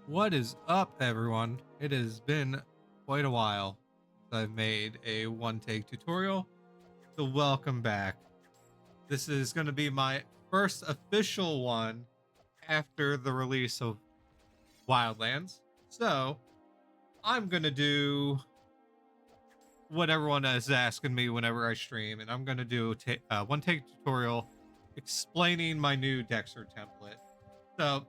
What is up, everyone? It has been quite a while since I've made a one take tutorial, so welcome back. This is going to be my first official one after the release of Wildlands. So I'm going to do what everyone is asking me whenever I stream, and I'm going to do a one take tutorial explaining my new Dexxer template. So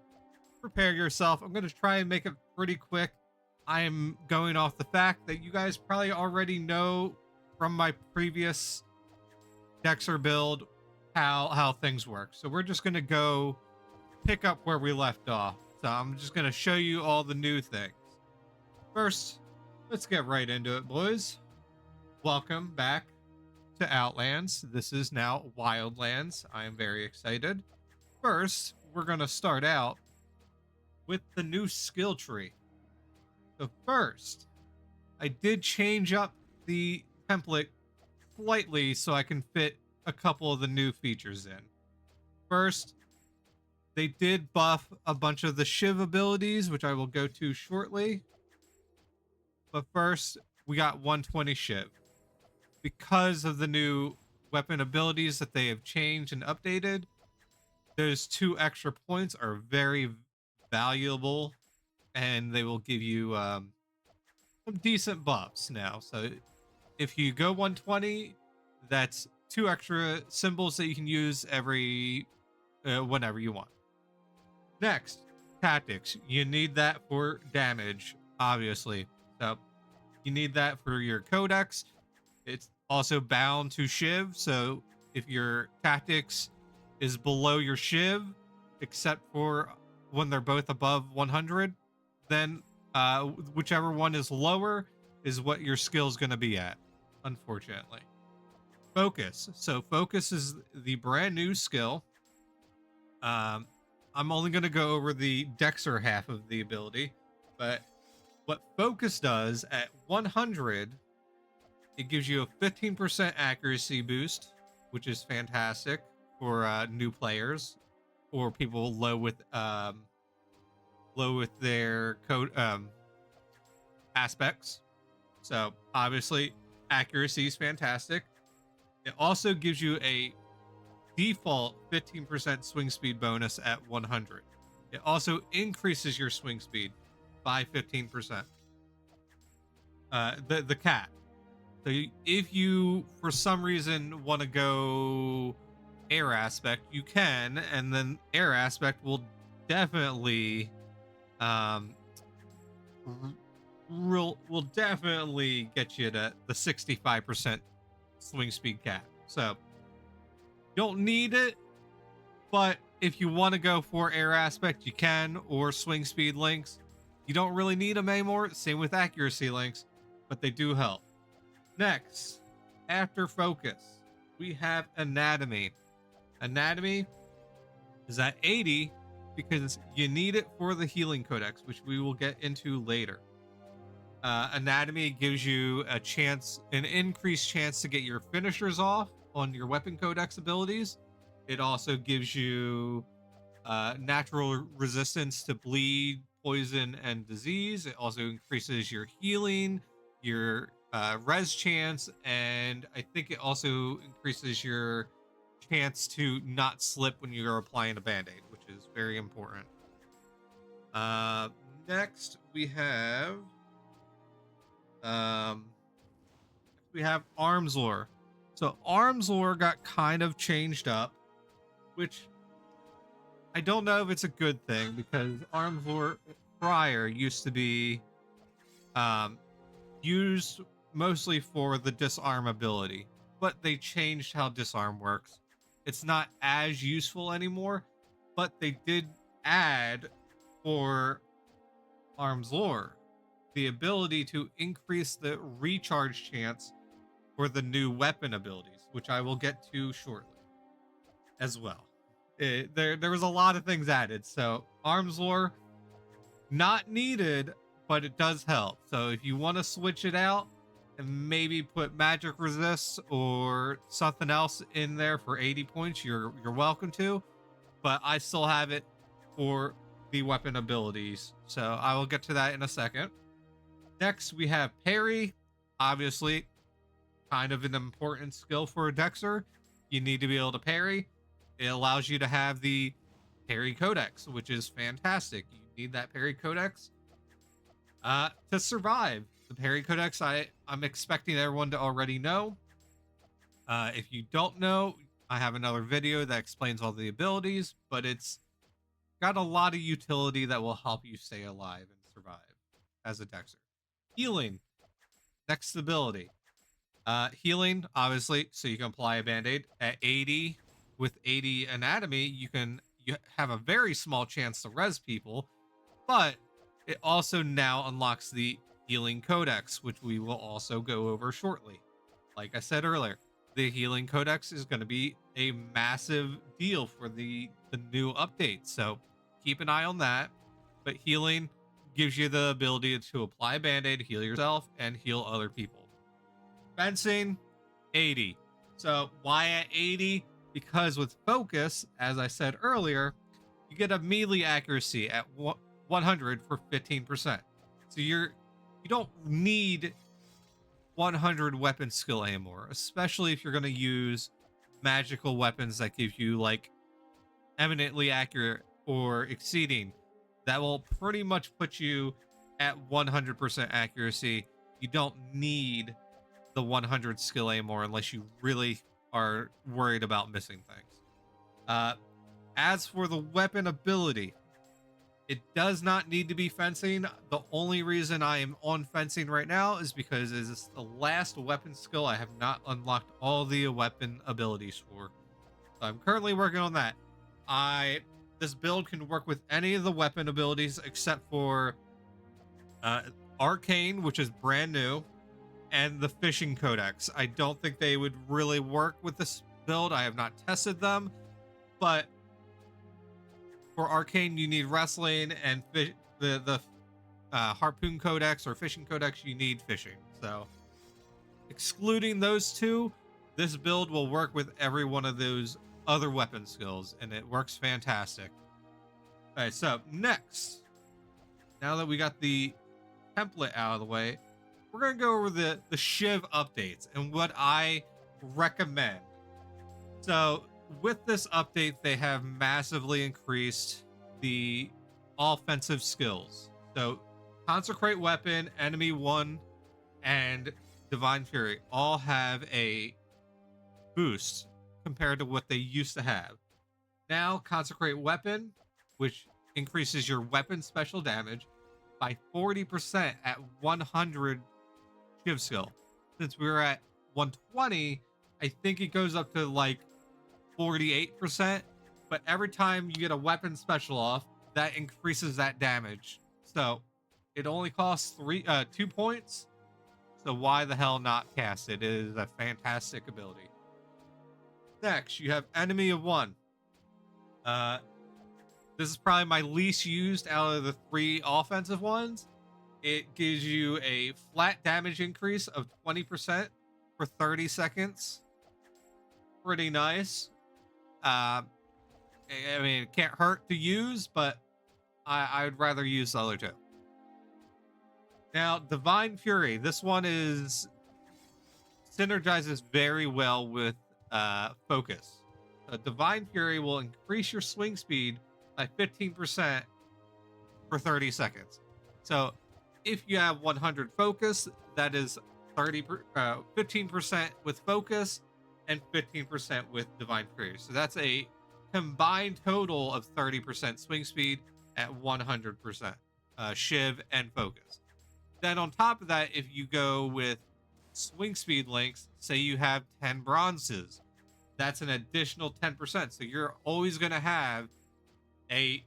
prepare yourself. I'm going to try and make it pretty quick. I'm going off the fact that you guys probably already know from my previous Dexter build how things work. So we're just going to go pick up where we left off. So I'm just going to show you all the new things. First, let's get right into it, boys. Welcome back to Outlands. This is now Wildlands. I am very excited. First, we're going to start out with the new skill tree. So first, I did change up the template slightly so I can fit a couple of the new features in. First, they did buff a bunch of the Shiv abilities, which I will go to shortly. But first, we got 120 Shiv. Because of the new weapon abilities that they have changed and updated, those 2 extra points are very valuable, and they will give you some decent buffs now. So if you go 120, that's 2 extra symbols that you can use every whenever you want. Next, tactics. You need that for damage, obviously. So you need that for your codex. It's also bound to Shiv, so if your tactics is below your Shiv, except for when they're both above 100, then whichever one is lower is what your skill is going to be at, unfortunately. Focus. So focus is the brand new skill. I'm only going to go over the Dexter half of the ability, but what focus does at 100, it gives you a 15% accuracy boost, which is fantastic for new players or people low with their code aspects. So obviously accuracy is fantastic. It also gives you a default 15% swing speed bonus at 100. It also increases your swing speed by 15%. The cat. So if you for some reason want to go air aspect, you can, and then air aspect will definitely will definitely get you to the 65% swing speed cap. So don't need it, but if you want to go for air aspect, you can, or swing speed links. You don't really need them anymore. Same with accuracy links, but they do help. Next, after focus, we have anatomy. Anatomy is at 80 because you need it for the healing codex, which we will get into later. Anatomy gives you a chance, an increased chance to get your finishers off on your weapon codex abilities. It also gives you natural resistance to bleed, poison, and disease. It also increases your healing, your res chance, and I think it also increases your chance to not slip when you're applying a band-aid, which is very important. Next we have arms lore. So arms lore got kind of changed up, which I don't know if it's a good thing, because arms lore prior used to be used mostly for the disarm ability, but they changed how disarm works. It's not as useful anymore, but they did add for arms lore the ability to increase the recharge chance for the new weapon abilities, which I will get to shortly as well. There was a lot of things added, so arms lore not needed, but it does help. So if you want to switch it out and maybe put magic resist or something else in there for 80 points, you're welcome to, but I still have it for the weapon abilities. So I will get to that in a second. Next, we have parry. Obviously, kind of an important skill for a Dexter. You need to be able to parry. It allows you to have the parry codex, which is fantastic. You need that parry codex to survive. The parry codex, I'm expecting everyone to already know. If you don't know, I have another video that explains all the abilities, but it's got a lot of utility that will help you stay alive and survive as a Dexter. Healing, next ability. Healing, obviously, so you can apply a band-aid at 80. With 80 anatomy, you have a very small chance to res people, but it also now unlocks the healing codex, which we will also go over shortly. Like I said earlier, the healing codex is going to be a massive deal for the new update, so keep an eye on that. But healing gives you the ability to apply a band-aid, heal yourself, and heal other people. Fencing, 80. So why at 80? Because with focus, as I said earlier, you get a melee accuracy at 100 for 15%. So you don't need 100 weapon skill anymore, especially if you're going to use magical weapons that give you like eminently accurate or exceeding. That will pretty much put you at 100% accuracy. You don't need the 100 skill anymore unless you really are worried about missing things. As for the weapon ability, it does not need to be fencing. The only reason I am on fencing right now is because it is the last weapon skill I have not unlocked all the weapon abilities for. So I'm currently working on that. This build can work with any of the weapon abilities except for Arcane, which is brand new, and the fishing codex. I don't think they would really work with this build. I have not tested them, but for Arcane, you need wrestling, and the harpoon codex or fishing codex, you need fishing. So excluding those two, this build will work with every one of those other weapon skills, and it works fantastic. All right, so next, now that we got the template out of the way, we're going to go over the Shiv updates and what I recommend. So with this update, they have massively increased the offensive skills. So Consecrate Weapon, Enemy 1, and Divine Fury all have a boost compared to what they used to have. Now Consecrate Weapon, which increases your weapon special damage by 40% at 100 Shiv skill. Since we were at 120, I think it goes up to like 48%, but every time you get a weapon special off, that increases that damage. So it only costs 2 points. So why the hell not cast it? It is a fantastic ability. Next, you have Enemy of 1. This is probably my least used out of the 3 offensive ones. It gives you a flat damage increase of 20% for 30 seconds. Pretty nice. I mean, it can't hurt to use, but I'd rather use the other two. Now, Divine Fury. This one synergizes very well with focus. Divine Fury will increase your swing speed by 15% for 30 seconds. So if you have 100 focus, that is 15% with focus and 15% with Divine Fury. So that's a combined total of 30% swing speed at 100% Shiv and focus. Then on top of that, if you go with swing speed links, say you have 10 bronzes, that's an additional 10%. So you're always going to have a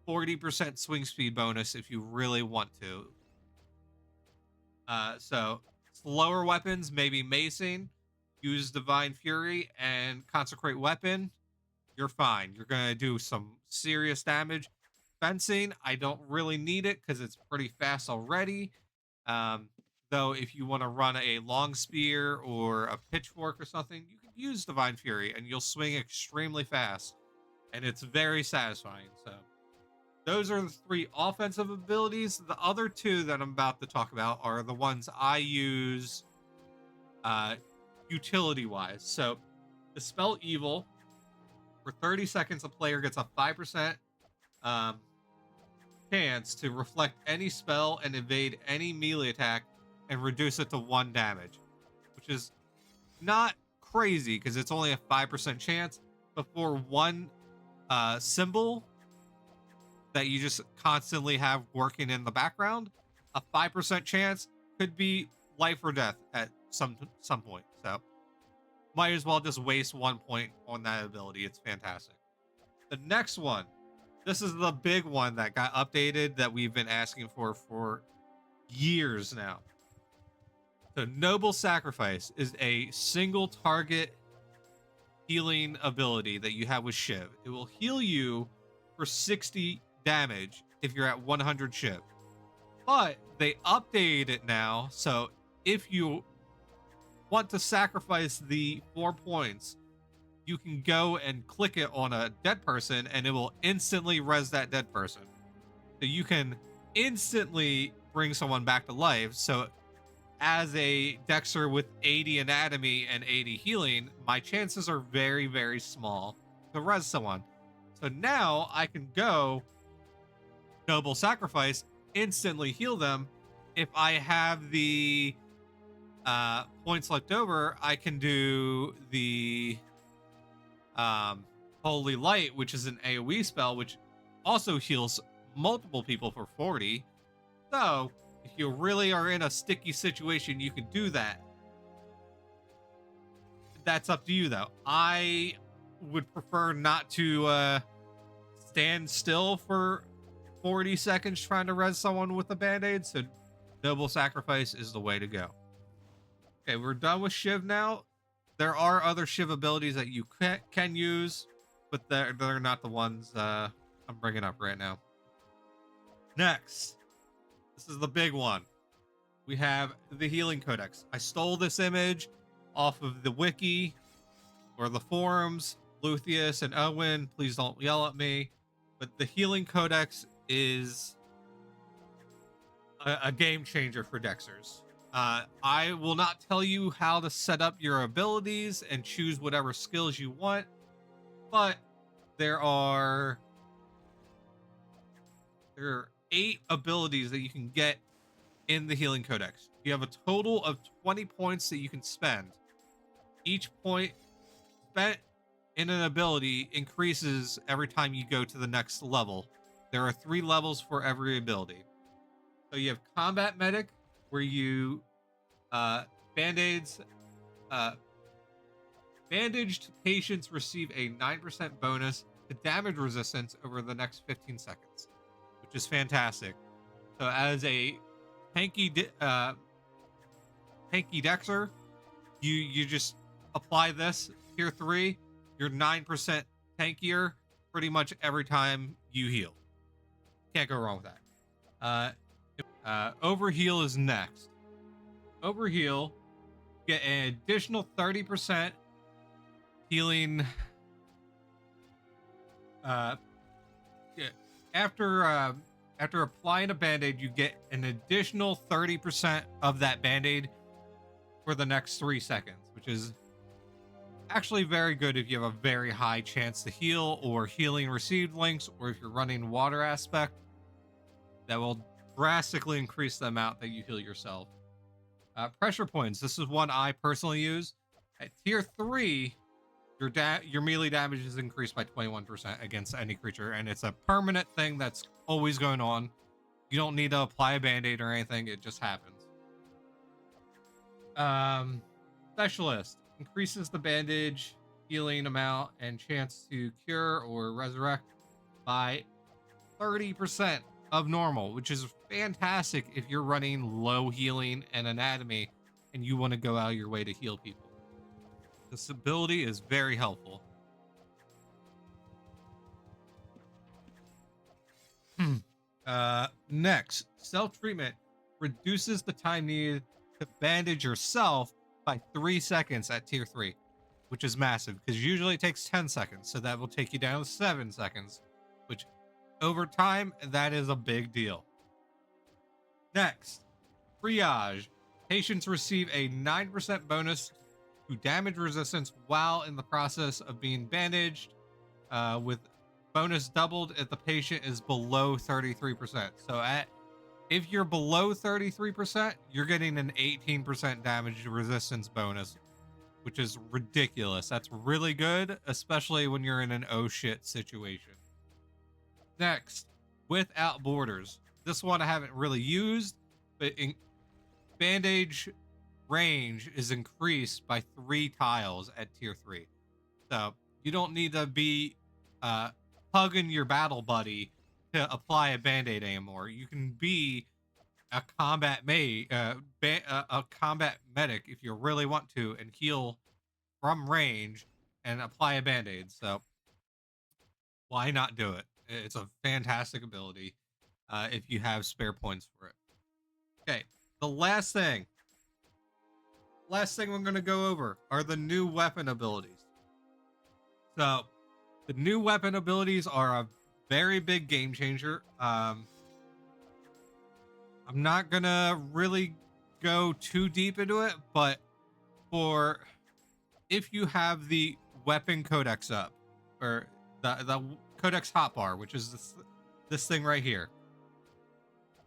40% swing speed bonus if you really want to. So slower weapons, maybe macing, use Divine Fury and Consecrate Weapon, you're fine. You're going to do some serious damage. Fencing, I don't really need it because it's pretty fast already. Though if you want to run a long spear or a pitchfork or something, you can use Divine Fury and you'll swing extremely fast. And it's very satisfying. So those are the 3 offensive abilities. The other 2 that I'm about to talk about are the ones I use utility wise. So dispel evil, for 30 seconds a player gets a 5% chance to reflect any spell and evade any melee attack and reduce it to 1 damage, which is not crazy because it's only a 5% chance, but for one symbol that you just constantly have working in the background, a 5% chance could be life or death at some point. So might as well just waste 1 point on that ability. It's fantastic. The next one, this is the big one that got updated that we've been asking for years now. So Noble Sacrifice is a single target healing ability that you have with Shiv. It will heal you for 60 damage if you're at 100 Shiv. But they updated it now, so if you want to sacrifice the 4 points, you can go and click it on a dead person and it will instantly res that dead person. So you can instantly bring someone back to life. So as a Dexxer with 80 anatomy and 80 healing, my chances are very, very small to res someone. So now I can go Noble Sacrifice, instantly heal them. If I have the points left over, I can do the Holy Light, which is an AoE spell, which also heals multiple people for 40. So if you really are in a sticky situation, you can do that. That's up to you, though. I would prefer not to stand still for 40 seconds trying to res someone with a band-aid, so Noble Sacrifice is the way to go. Okay, we're done with Shiv now. There are other Shiv abilities that you can use, but they're not the ones I'm bringing up right now. Next, this is the big one. We have the Healing Codex. I stole this image off of the wiki or the forums. Luthien and Owen, please don't yell at me. But the Healing Codex is a game changer for Dexers. I will not tell you how to set up your abilities and choose whatever skills you want, but there are 8 abilities that you can get in the Healing Codex. You have a total of 20 points that you can spend. Each point spent in an ability increases every time you go to the next level. There are 3 levels for every ability. So you have Combat Medic, where you bandaged patients receive a 9% bonus to damage resistance over the next 15 seconds, which is fantastic. So as a tanky Dexer, you just apply this tier 3, you're 9% tankier pretty much every time you heal. Can't go wrong with that. Overheal is next. Overheal, get an additional 30% healing. After applying a band-aid, you get an additional 30% of that band-aid for the next 3 seconds, which is actually very good if you have a very high chance to heal or healing received links, or if you're running water aspect. That will drastically increase the amount that you heal yourself. Pressure points. This is one I personally use. At tier 3, your melee damage is increased by 21% against any creature, and it's a permanent thing that's always going on. You don't need to apply a band-aid or anything. It just happens. Specialist increases the bandage healing amount and chance to cure or resurrect by 30% of normal, which is fantastic if you're running low healing and anatomy and you want to go out of your way to heal people. This ability is very helpful. Next, self-treatment reduces the time needed to bandage yourself by 3 seconds at tier 3, which is massive because usually it takes 10 seconds. So that will take you down to 7 seconds, which over time, that is a big deal. Next, triage. Patients receive a 9% bonus to damage resistance while in the process of being bandaged, with bonus doubled if the patient is below 33%. So if you're below 33%, you're getting an 18% damage resistance bonus, which is ridiculous. That's really good, especially when you're in an oh shit situation. Next, without borders. This one I haven't really used, but bandage range is increased by 3 tiles at tier 3. So you don't need to be hugging your battle buddy to apply a band-aid anymore. You can be a combat a combat medic if you really want to, and heal from range and apply a band-aid. So why not do it? It's a fantastic ability if you have spare points for it. Okay, the last thing we're going to go over are the new weapon abilities. So the new weapon abilities are a very big game changer. I'm not going to really go too deep into it, but if you have the weapon codex up, or the codex hotbar, which is this thing right here,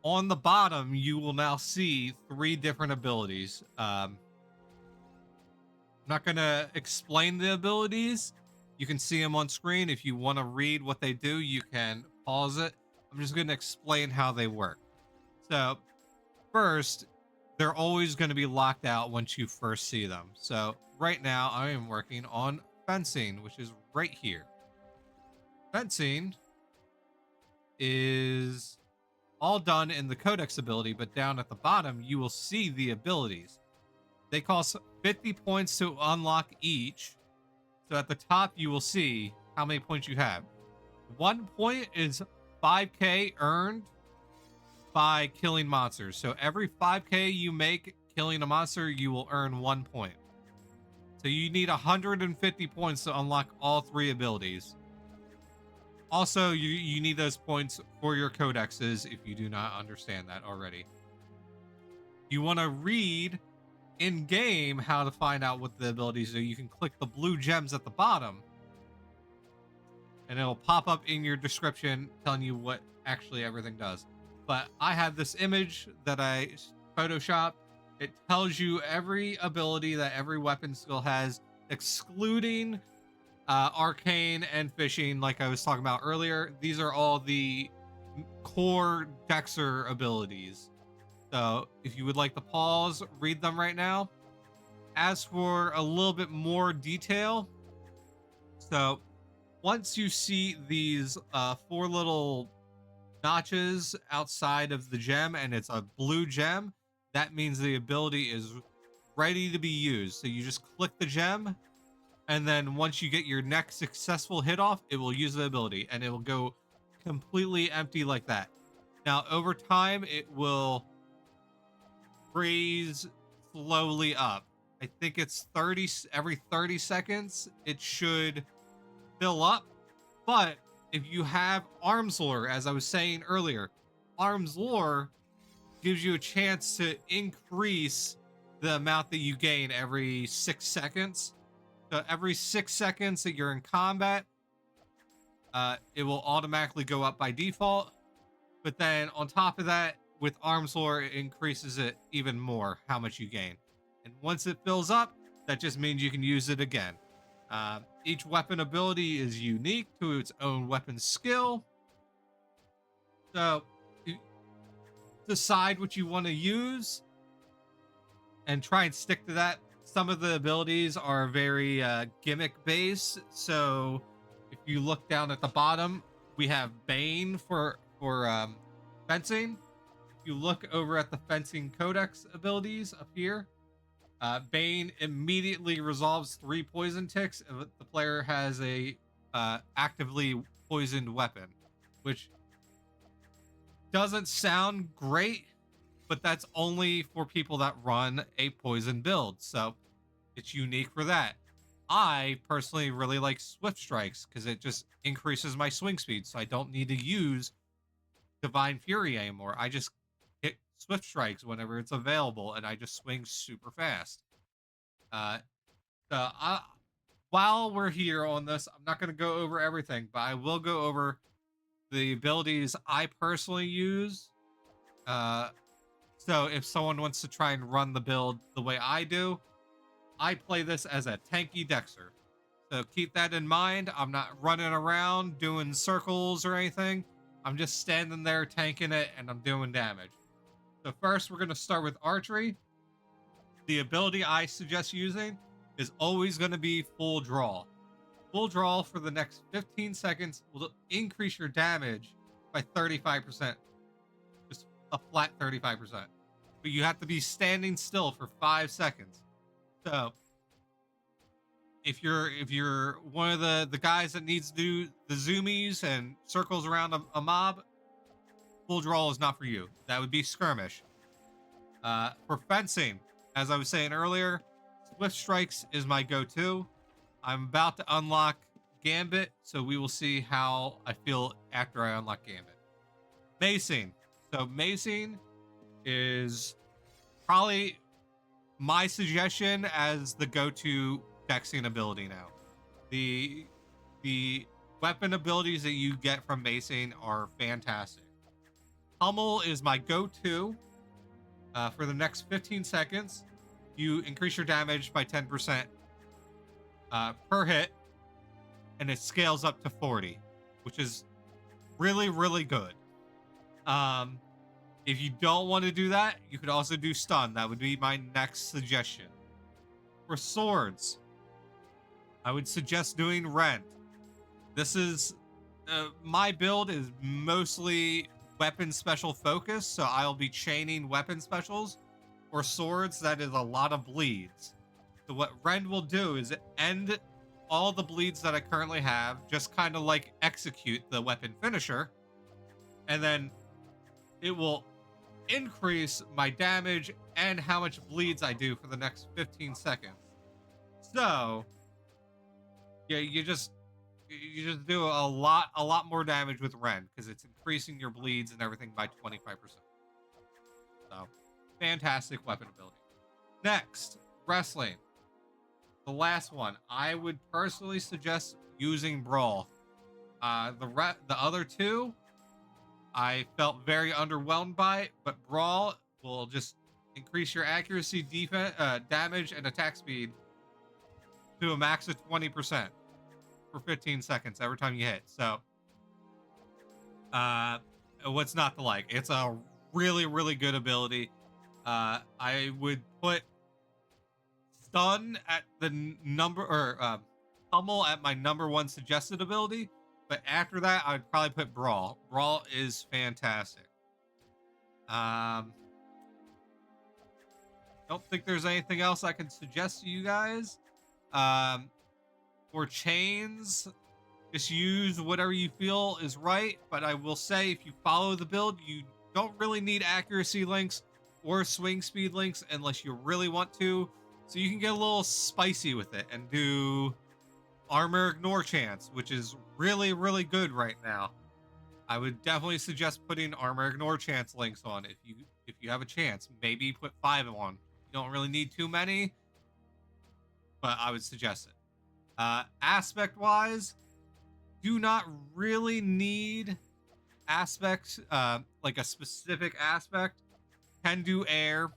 on the bottom you will now see 3 different abilities. I'm not going to explain the abilities. You can see them on screen. If you want to read what they do, you can pause it. I'm just going to explain how they work. So first, they're always going to be locked out once you first see them. So right now I am working on fencing, which is right here. Fencing is all done in the codex ability, but down at the bottom you will see the abilities. They cost 50 points to unlock each. So at the top you will see how many points you have. 1 point is 5k earned by killing monsters. So every 5k you make killing a monster, you will earn 1 point. So you need 150 points to unlock all 3 abilities. Also, you need those points for your codexes if you do not understand that already. You want to read in game how to find out what the abilities are. You can click the blue gems at the bottom and it'll pop up in your description telling you what actually everything does. But I have this image that I photoshopped. It tells you every ability that every weapon skill has, excluding arcane and fishing, like I was talking about earlier. These are all the core Dexxer abilities. So if you would like to pause, read them right now. As for a little bit more detail, so once you see these 4 little notches outside of the gem and it's a blue gem, that means the ability is ready to be used. So you just click the gem, and then once you get your next successful hit off, it will use the ability and it will go completely empty like that. Now over time it will raise slowly up. I think it's every 30 seconds it should fill up. But if you have arms lore, as I was saying earlier, arms lore gives you a chance to increase the amount that you gain every 6 seconds. So every 6 seconds that you're in combat, it will automatically go up by default. But then on top of that, with arms lore, it increases it even more, how much you gain. And once it fills up, that just means you can use it again. Each weapon ability is unique to its own weapon skill. So you decide what you want to use and try and stick to that. Some of the abilities are very gimmick based. So if you look down at the bottom, we have Bane for fencing. If you look over at the fencing codex abilities up here, Bane immediately resolves 3 poison ticks if the player has a actively poisoned weapon, which doesn't sound great, but that's only for people that run a poison build. So it's unique for that. I personally really like Swift Strikes because it just increases my swing speed, so I don't need to use Divine Fury anymore. I just hit Swift Strikes whenever it's available, and I just swing super fast. Uh, so while we're here on this, I'm not going to go over everything, but I will go over the abilities I personally use. Uh, so if someone wants to try and run the build the way I do, I play this as a tanky Dexxer. So keep that in mind. I'm not running around doing circles or anything. I'm just standing there tanking it and I'm doing damage. So first we're going to start with archery. The ability I suggest using is always going to be full draw. Full draw for the next 15 seconds will increase your damage by 35%. Just a flat 35%. But you have to be standing still for 5 seconds. So if you're one of the guys that needs to do the zoomies and circles around a mob, full draw is not for you. That would be skirmish. For fencing, as I was saying earlier, Swift Strikes is my go-to. I'm about to unlock Gambit, so we will see how I feel after I unlock Gambit. Macing. So macing is probably my suggestion as the go-to Dexing ability now. The weapon abilities that you get from macing are fantastic. Pummel is my go-to. For the next 15 seconds, you increase your damage by 10% per hit, and it scales up to 40, which is really, really good. If you don't want to do that, you could also do stun. That would be my next suggestion. For swords, I would suggest doing rend. This is my build is mostly weapon special focus, so I'll be chaining weapon specials. For swords, that is a lot of bleeds. So what rend will do is end all the bleeds that I currently have, just kind of like execute the weapon finisher, and then it will increase my damage and how much bleeds I do for the next 15 seconds. So yeah, you just do a lot more damage with rend because it's increasing your bleeds and everything by 25%. So fantastic weapon ability. Next, wrestling. The last one, I would personally suggest using brawl. The other two, I felt very underwhelmed by, but brawl will just increase your accuracy, defense, damage, and attack speed to a max of 20% for 15 seconds every time you hit. So, what's not to like? It's a really, really good ability. I would put stun at the number, or pummel at my number one suggested ability. But after that, I'd probably put brawl. Brawl is fantastic. Don't think there's anything else I can suggest to you guys. For chains, just use whatever you feel is right. But I will say, if you follow the build, you don't really need accuracy links or swing speed links unless you really want to. So you can get a little spicy with it and do armor ignore chance, which is really, really good right now. I would definitely suggest putting armor ignore chance links on if you have a chance. Maybe put 5 on. You don't really need too many, but I would suggest it. Aspect wise, do not really need aspects, like a specific aspect. Can do air,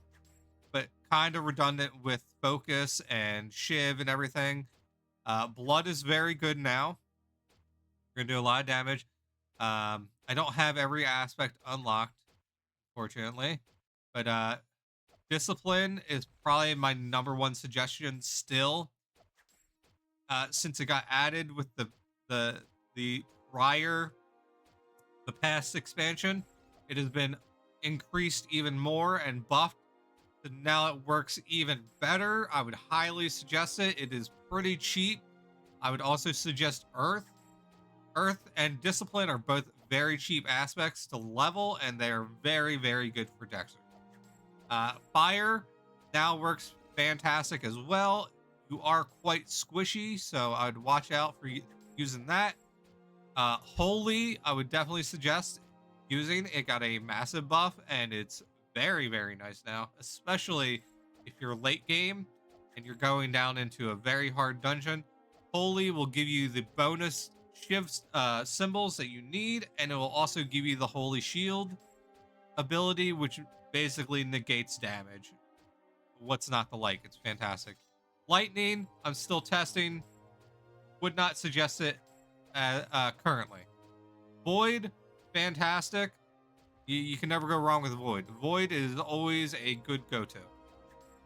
but kind of redundant with focus and Shiv and everything. Blood is very good now. You're gonna do a lot of damage. I don't have every aspect unlocked, fortunately, but discipline is probably my number one suggestion still. Since it got added with the prior, the past expansion, it has been increased even more and buffed. So now it works even better. I would highly suggest it. It is pretty cheap. I would also suggest Earth. Earth and Discipline are both very cheap aspects to level, and they are very, very good for Dexter. Fire now works fantastic as well. you are quite squishy, so I'd watch out for using that. Holy, I would definitely suggest using. It got a massive buff, and it's very, very nice now, especially if you're late game and you're going down into a very hard dungeon. Holy will give you the bonus Shiv symbols that you need, and it will also give you the Holy Shield ability, which basically negates damage. What's not to like? It's fantastic. Lightning, I'm still testing. Would not suggest it currently. Void, fantastic. You can never go wrong with Void. Void is always a good go-to.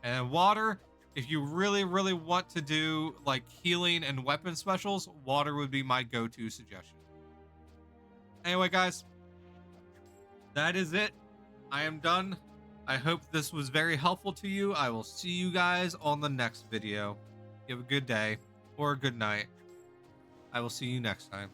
And water, if you really, really want to do like healing and weapon specials, water would be my go-to suggestion. Anyway, guys, that is it. I am done. I hope this was very helpful to you. I will see you guys on the next video. You have a good day or a good night. I will see you next time.